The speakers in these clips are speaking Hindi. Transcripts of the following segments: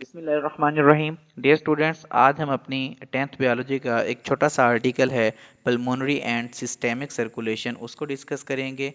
बिस्मिल्लाहिर्रहमानिर्रहीम। डियर स्टूडेंट्स, आज हम अपनी 10th बायोलॉजी का एक छोटा सा आर्टिकल है पल्मोनरी एंड सिस्टेमिक सर्कुलेशन, उसको डिस्कस करेंगे।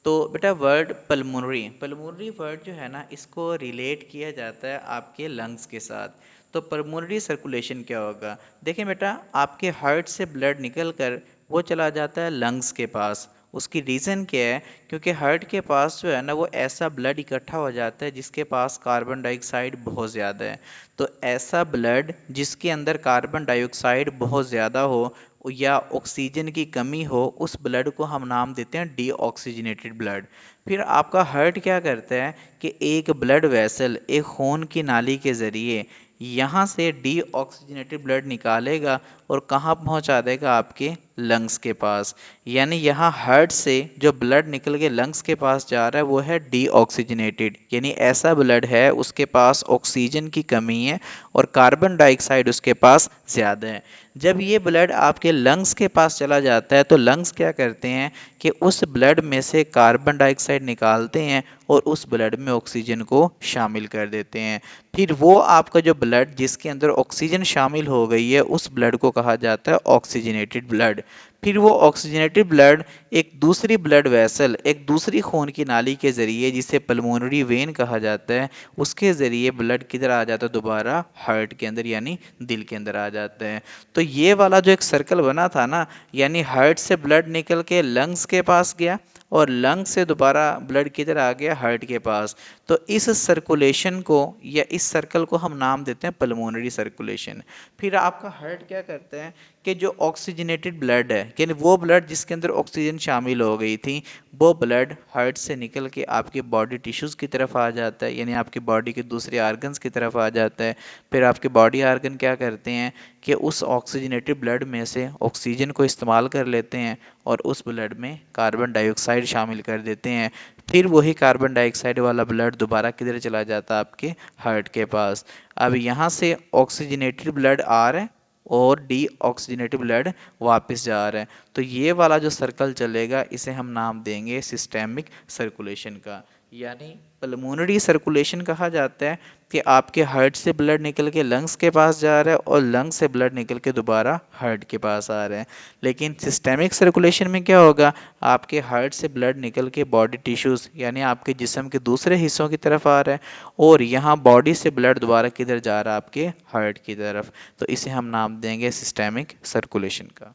तो बेटा, वर्ड पल्मोनरी पल्मोनरी वर्ड जो है ना, इसको रिलेट किया जाता है आपके लंग्स के साथ। तो पल्मोनरी सर्कुलेशन क्या होगा? देखिए बेटा, आपके हार्ट से ब्लड निकल कर वो चला जाता है लंग्स के पास। उसकी रीज़न क्या है? क्योंकि हार्ट के पास जो है ना, वो ऐसा ब्लड इकट्ठा हो जाता है जिसके पास कार्बन डाइऑक्साइड बहुत ज़्यादा है। तो ऐसा ब्लड जिसके अंदर कार्बन डाइऑक्साइड बहुत ज़्यादा हो या ऑक्सीजन की कमी हो, उस ब्लड को हम नाम देते हैं डीऑक्सीजनेटेड ब्लड। फिर आपका हार्ट क्या करता है कि एक ब्लड वेसल, एक खून की नाली के ज़रिए यहाँ से डीऑक्सीजनेटेड ब्लड निकालेगा और कहाँ पहुँचा देगा? आपके लंग्स के पास। यानी यहाँ हार्ट से जो ब्लड निकल के लंग्स के पास जा रहा है वो है डीऑक्सीजनेटेड, यानी ऐसा ब्लड है उसके पास ऑक्सीजन की कमी है और कार्बन डाइऑक्साइड उसके पास ज़्यादा है। जब ये ब्लड आपके लंग्स के पास चला जाता है तो लंग्स क्या करते हैं कि उस ब्लड में से कार्बन डाइऑक्साइड निकालते हैं और उस ब्लड में ऑक्सीजन को शामिल कर देते हैं। फिर वो आपका जो ब्लड जिसके अंदर ऑक्सीजन शामिल हो गई है, उस ब्लड को कहा जाता है ऑक्सीजनेटेड ब्लड। फिर वो ऑक्सीजनेटेड ब्लड एक दूसरी ब्लड वेसल, एक दूसरी खून की नाली के ज़रिए, जिसे पल्मोनरी वेन कहा जाता है, उसके ज़रिए ब्लड किधर आ जाता है? दोबारा हार्ट के अंदर, यानी दिल के अंदर आ जाता है। तो ये वाला जो एक सर्कल बना था ना, यानी हार्ट से ब्लड निकल के लंग्स के पास गया और लंग से दोबारा ब्लड किधर आ गया? हार्ट के पास। तो इस सर्कुलेशन को या इस सर्कल को हम नाम देते हैं पल्मोनरी सर्कुलेशन। फिर आपका हार्ट क्या करता है कि जो ऑक्सीजनेटेड ब्लड है, यानी वो ब्लड जिसके अंदर ऑक्सीजन शामिल हो गई थी, वो ब्लड हार्ट से निकल के आपके बॉडी टिश्यूज़ की तरफ आ जाता है, यानी आपकी बॉडी के दूसरे आर्गन्स की तरफ आ जाता है। फिर आपके बॉडी आर्गन क्या करते हैं कि उस ऑक्सीजनेटेड ब्लड में से ऑक्सीजन को इस्तेमाल कर लेते हैं और उस ब्लड में कार्बन डाइऑक्साइड शामिल कर देते हैं। फिर वही कार्बन डाइऑक्साइड वाला ब्लड दोबारा किधर चला जाता है? आपके हार्ट के पास। अब यहाँ से ऑक्सीजनेटेड ब्लड आ रहा है और डीऑक्सीजनेटेड ब्लड वापस जा रहा है। तो ये वाला जो सर्कल चलेगा, इसे हम नाम देंगे सिस्टेमिक सर्कुलेशन का। यानी पल्मोनरी सर्कुलेशन कहा जाता है कि आपके हार्ट से ब्लड निकल के लंग्स के पास जा रहा है और लंग्स से ब्लड निकल के दोबारा हार्ट के पास आ रहा है। लेकिन सिस्टेमिक सर्कुलेशन में क्या होगा? आपके हार्ट से ब्लड निकल के बॉडी टिश्यूज़, यानी आपके जिस्म के दूसरे हिस्सों की तरफ आ रहा है और यहाँ बॉडी से ब्लड दोबारा किधर जा रहा है? आपके हार्ट की तरफ। तो इसे हम नाम देंगे सिस्टेमिक सर्कुलेशन का।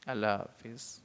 अल्लाह हाफिज़।